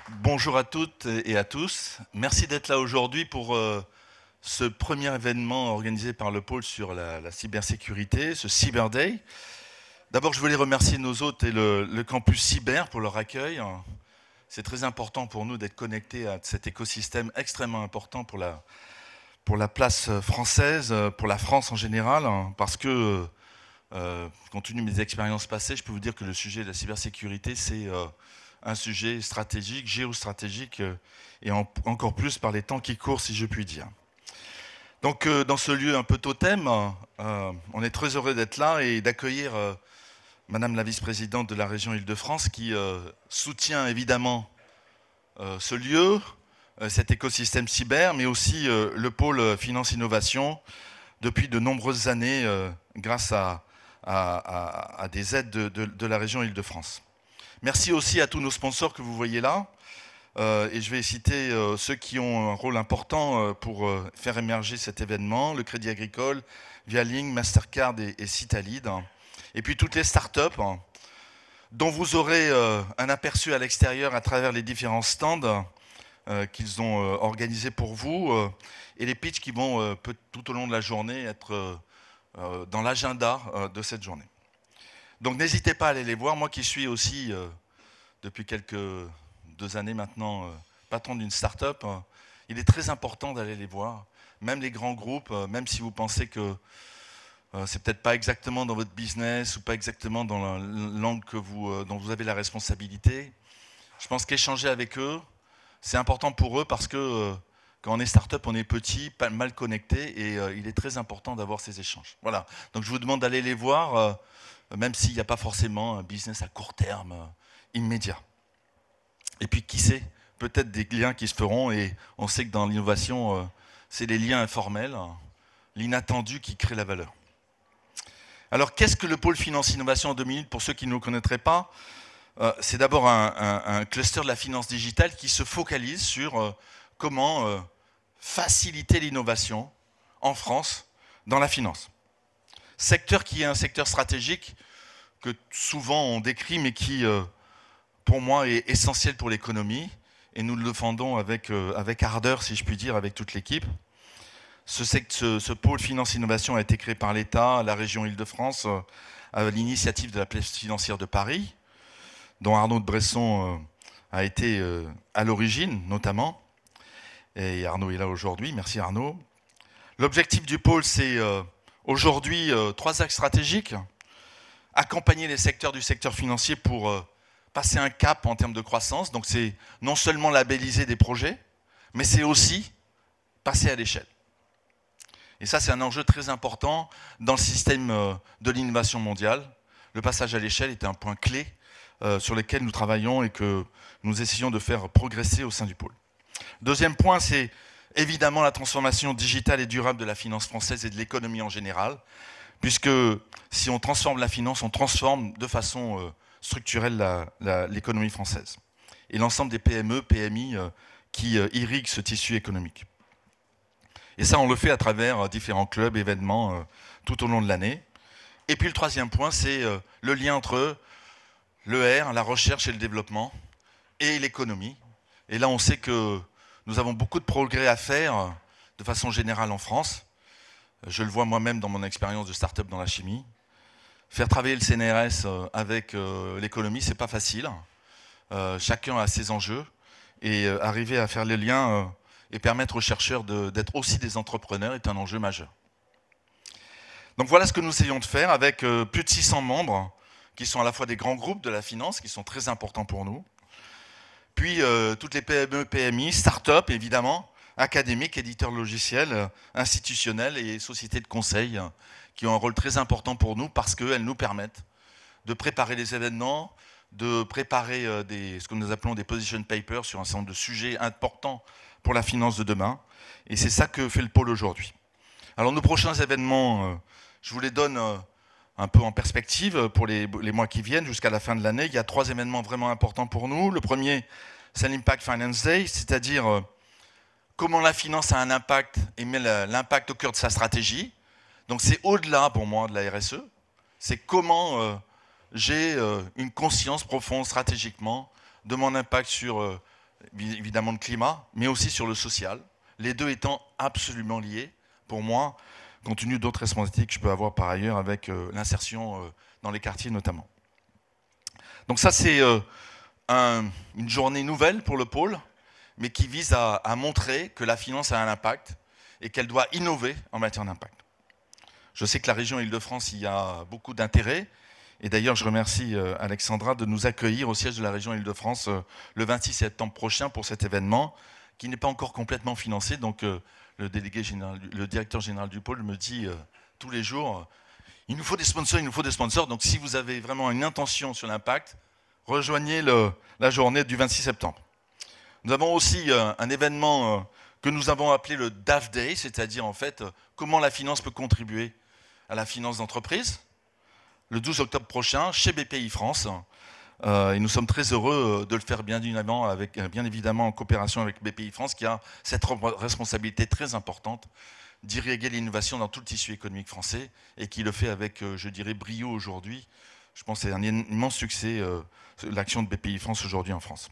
Bonjour à toutes et à tous. Merci d'être là aujourd'hui pour ce premier événement organisé par le pôle sur la cybersécurité, ce Cyber Day. D'abord, je voulais remercier nos hôtes et le campus cyber pour leur accueil. C'est très important pour nous d'être connectés à cet écosystème extrêmement important pour la place française, pour la France en général, parce que, compte tenu de mes expériences passées, je peux vous dire que le sujet de la cybersécurité, c'est un sujet stratégique, géostratégique, et encore plus par les temps qui courent, si je puis dire. Donc, dans ce lieu un peu totem, on est très heureux d'être là et d'accueillir Madame la vice-présidente de la région Île-de-France qui soutient évidemment ce lieu, cet écosystème cyber, mais aussi le pôle finance-innovation depuis de nombreuses années grâce à des aides de la région Île-de-France. Merci aussi à tous nos sponsors que vous voyez là. Et je vais citer ceux qui ont un rôle important pour faire émerger cet événement, le Crédit Agricole, Vialing, Mastercard et Citalid. Et puis toutes les startups dont vous aurez un aperçu à l'extérieur à travers les différents stands qu'ils ont organisés pour vous et les pitchs qui vont tout au long de la journée être dans l'agenda de cette journée. Donc n'hésitez pas à aller les voir. Moi qui suis aussi, depuis quelques 2 années maintenant, patron d'une start-up, il est très important d'aller les voir. Même les grands groupes, même si vous pensez que c'est peut-être pas exactement dans votre business ou pas exactement dans l'angle dont vous avez la responsabilité. Je pense qu'échanger avec eux, c'est important pour eux parce que quand on est start-up, on est petit, mal connecté et il est très important d'avoir ces échanges. Voilà. Donc je vous demande d'aller les voir. Même s'il n'y a pas forcément un business à court terme, immédiat. Et puis qui sait, peut-être des liens qui se feront, et on sait que dans l'innovation, c'est les liens informels, l'inattendu qui crée la valeur. Alors qu'est-ce que le pôle finance innovation en 2 minutes pour ceux qui ne le connaîtraient pas? C'est d'abord un cluster de la finance digitale qui se focalise sur comment faciliter l'innovation en France dans la finance. Secteur qui est un secteur stratégique que souvent on décrit, mais qui, pour moi, est essentiel pour l'économie. Et nous le défendons avec ardeur, si je puis dire, avec toute l'équipe. Ce pôle finance-innovation a été créé par l'État, la région Île-de-France, à l'initiative de la place financière de Paris, dont Arnaud de Bresson a été à l'origine, notamment. Et Arnaud est là aujourd'hui. Merci Arnaud. L'objectif du pôle, c'est aujourd'hui 3 axes stratégiques. Accompagner les secteurs du secteur financier pour passer un cap en termes de croissance. Donc c'est non seulement labelliser des projets, mais c'est aussi passer à l'échelle. Et ça, c'est un enjeu très important dans le système de l'innovation mondiale. Le passage à l'échelle est un point clé sur lequel nous travaillons et que nous essayons de faire progresser au sein du pôle. Deuxième point, c'est évidemment la transformation digitale et durable de la finance française et de l'économie en général, puisque si on transforme la finance, on transforme de façon structurelle l'économie française et l'ensemble des PME, PMI qui irriguent ce tissu économique. Et ça, on le fait à travers différents clubs, événements tout au long de l'année. Et puis le troisième point, c'est le lien entre l'ER, la recherche et le développement, et l'économie. Et là, on sait que nous avons beaucoup de progrès à faire de façon générale en France. Je le vois moi-même dans mon expérience de start-up dans la chimie. Faire travailler le CNRS avec l'économie, c'est pas facile. Chacun a ses enjeux. Et arriver à faire les liens et permettre aux chercheurs d'être aussi des entrepreneurs est un enjeu majeur. Donc voilà ce que nous essayons de faire avec plus de 600 membres qui sont à la fois des grands groupes de la finance, qui sont très importants pour nous, puis toutes les PME, PMI, start-up évidemment, académiques, éditeurs logiciels, institutionnels et sociétés de conseil qui ont un rôle très important pour nous parce qu'elles nous permettent de préparer les événements, de préparer ce que nous appelons des position papers sur un certain nombre de sujets importants pour la finance de demain. Et c'est ça que fait le pôle aujourd'hui. Alors nos prochains événements, je vous les donne un peu en perspective pour les mois qui viennent jusqu'à la fin de l'année. Il y a 3 événements vraiment importants pour nous. Le premier, c'est l'Impact Finance Day, c'est-à-dire comment la finance a un impact et met l'impact au cœur de sa stratégie. Donc c'est au-delà pour moi de la RSE. C'est comment j'ai une conscience profonde stratégiquement de mon impact sur évidemment le climat, mais aussi sur le social, les deux étant absolument liés, pour moi, compte tenu d'autres responsabilités que je peux avoir par ailleurs avec l'insertion dans les quartiers notamment. Donc ça, c'est une journée nouvelle pour le pôle, mais qui vise à montrer que la finance a un impact et qu'elle doit innover en matière d'impact. Je sais que la région Île-de-France y a beaucoup d'intérêt, et d'ailleurs je remercie Alexandra de nous accueillir au siège de la région Île-de-France le 26 septembre prochain pour cet événement, qui n'est pas encore complètement financé, donc le directeur général du pôle me dit tous les jours, il nous faut des sponsors, donc si vous avez vraiment une intention sur l'impact, rejoignez la journée du 26 septembre. Nous avons aussi un événement que nous avons appelé le DAF Day, c'est-à-dire en fait comment la finance peut contribuer à la finance d'entreprise, le 12 octobre prochain chez BPI France. Et nous sommes très heureux de le faire bien évidemment en coopération avec BPI France, qui a cette responsabilité très importante d'irriguer l'innovation dans tout le tissu économique français et qui le fait avec, je dirais, brio aujourd'hui. Je pense que c'est un immense succès, l'action de BPI France aujourd'hui en France.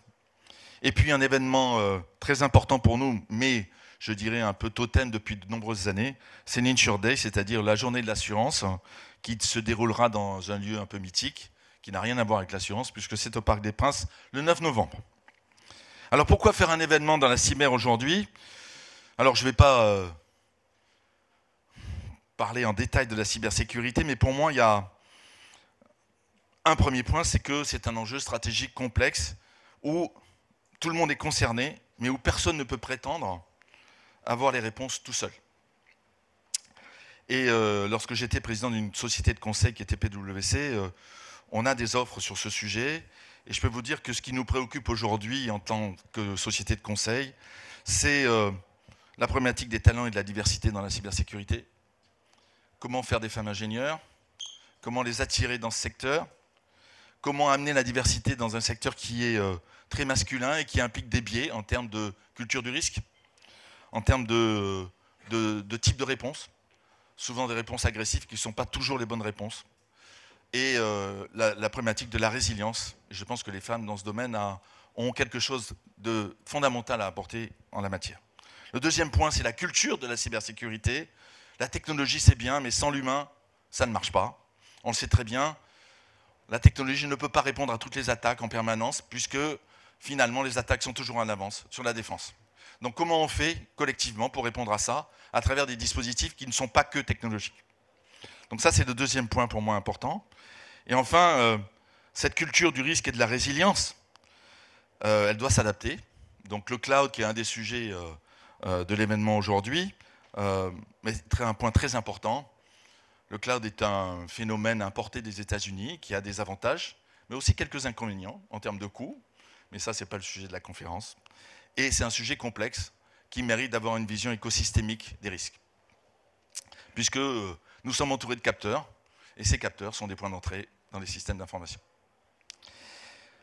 Et puis un événement très important pour nous, mais je dirais un peu totem depuis de nombreuses années, c'est l'Insure Day, c'est-à-dire la journée de l'assurance, qui se déroulera dans un lieu un peu mythique, qui n'a rien à voir avec l'assurance, puisque c'est au Parc des Princes le 9 novembre. Alors pourquoi faire un événement dans la cyber aujourd'hui? Alors je ne vais pas parler en détail de la cybersécurité, mais pour moi il y a un premier point, c'est que c'est un enjeu stratégique complexe où tout le monde est concerné, mais où personne ne peut prétendre avoir les réponses tout seul. Et lorsque j'étais président d'une société de conseil qui était PwC, on a des offres sur ce sujet. Et je peux vous dire que ce qui nous préoccupe aujourd'hui en tant que société de conseil, c'est la problématique des talents et de la diversité dans la cybersécurité. Comment faire des femmes ingénieurs? Comment les attirer dans ce secteur? Comment amener la diversité dans un secteur qui est très masculin et qui implique des biais en termes de culture du risque, en termes de type de réponse, souvent des réponses agressives qui ne sont pas toujours les bonnes réponses, et la problématique de la résilience. Je pense que les femmes dans ce domaine ont quelque chose de fondamental à apporter en la matière. Le deuxième point, c'est la culture de la cybersécurité. La technologie, c'est bien, mais sans l'humain, ça ne marche pas. On le sait très bien. La technologie ne peut pas répondre à toutes les attaques en permanence, puisque finalement, les attaques sont toujours en avance sur la défense. Donc comment on fait collectivement pour répondre à ça, à travers des dispositifs qui ne sont pas que technologiques? Donc ça, c'est le deuxième point pour moi important. Et enfin, cette culture du risque et de la résilience, elle doit s'adapter. Donc le cloud, qui est un des sujets de l'événement aujourd'hui, mais un point très important. Le cloud est un phénomène importé des États-Unis qui a des avantages, mais aussi quelques inconvénients en termes de coûts. Mais ça, ce n'est pas le sujet de la conférence. Et c'est un sujet complexe qui mérite d'avoir une vision écosystémique des risques. Puisque nous sommes entourés de capteurs, et ces capteurs sont des points d'entrée dans les systèmes d'information.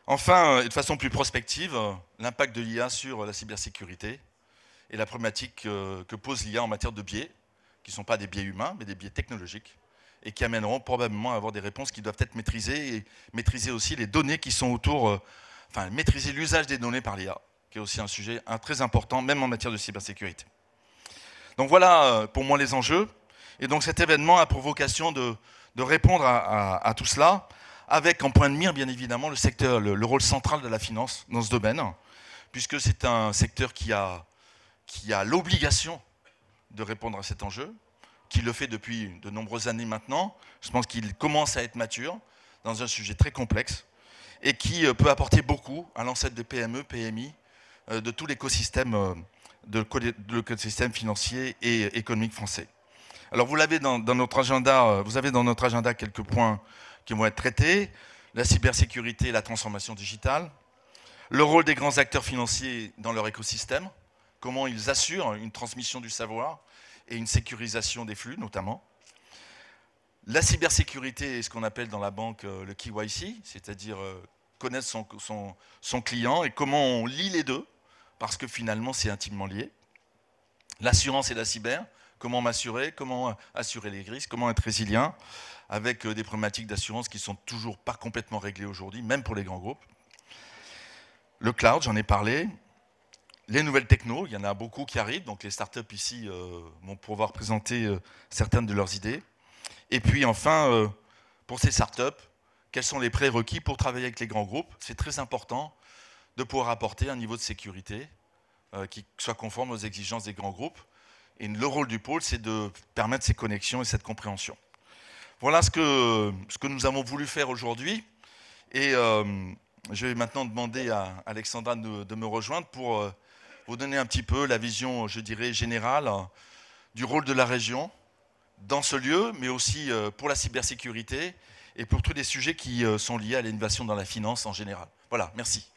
Enfin, et de façon plus prospective, l'impact de l'IA sur la cybersécurité et la problématique que pose l'IA en matière de biais, qui ne sont pas des biais humains, mais des biais technologiques, et qui amèneront probablement à avoir des réponses qui doivent être maîtrisées, et maîtriser aussi les données qui sont autour, enfin maîtriser l'usage des données par l'IA, qui est aussi un sujet très important, même en matière de cybersécurité. Donc voilà pour moi les enjeux. Et donc cet événement a pour vocation de répondre à tout cela, avec en point de mire bien évidemment le secteur, le rôle central de la finance dans ce domaine, puisque c'est un secteur qui a l'obligation de répondre à cet enjeu, qui le fait depuis de nombreuses années maintenant. Je pense qu'il commence à être mature dans un sujet très complexe et qui peut apporter beaucoup à l'ensemble des PME, PMI, de tout l'écosystème financier et économique français. Alors vous l'avez dans notre agenda, vous avez dans notre agenda quelques points qui vont être traités: la cybersécurité et la transformation digitale, le rôle des grands acteurs financiers dans leur écosystème, comment ils assurent une transmission du savoir et une sécurisation des flux notamment. La cybersécurité est ce qu'on appelle dans la banque le KYC, c'est-à-dire connaître son client et comment on lie les deux, parce que finalement c'est intimement lié. L'assurance et la cyber, comment m'assurer, comment assurer les risques, comment être résilient, avec des problématiques d'assurance qui ne sont toujours pas complètement réglées aujourd'hui, même pour les grands groupes. Le cloud, j'en ai parlé. les nouvelles technos, il y en a beaucoup qui arrivent, donc les startups ici vont pouvoir présenter certaines de leurs idées. Et puis enfin, pour ces startups, quels sont les prérequis pour travailler avec les grands groupes? C'est très important de pouvoir apporter un niveau de sécurité qui soit conforme aux exigences des grands groupes. Et le rôle du pôle, c'est de permettre ces connexions et cette compréhension. Voilà ce que nous avons voulu faire aujourd'hui. Et je vais maintenant demander à Alexandra de me rejoindre pour vous donner un petit peu la vision, je dirais, générale du rôle de la région dans ce lieu, mais aussi pour la cybersécurité et pour tous les sujets qui sont liés à l'innovation dans la finance en général. Voilà, merci.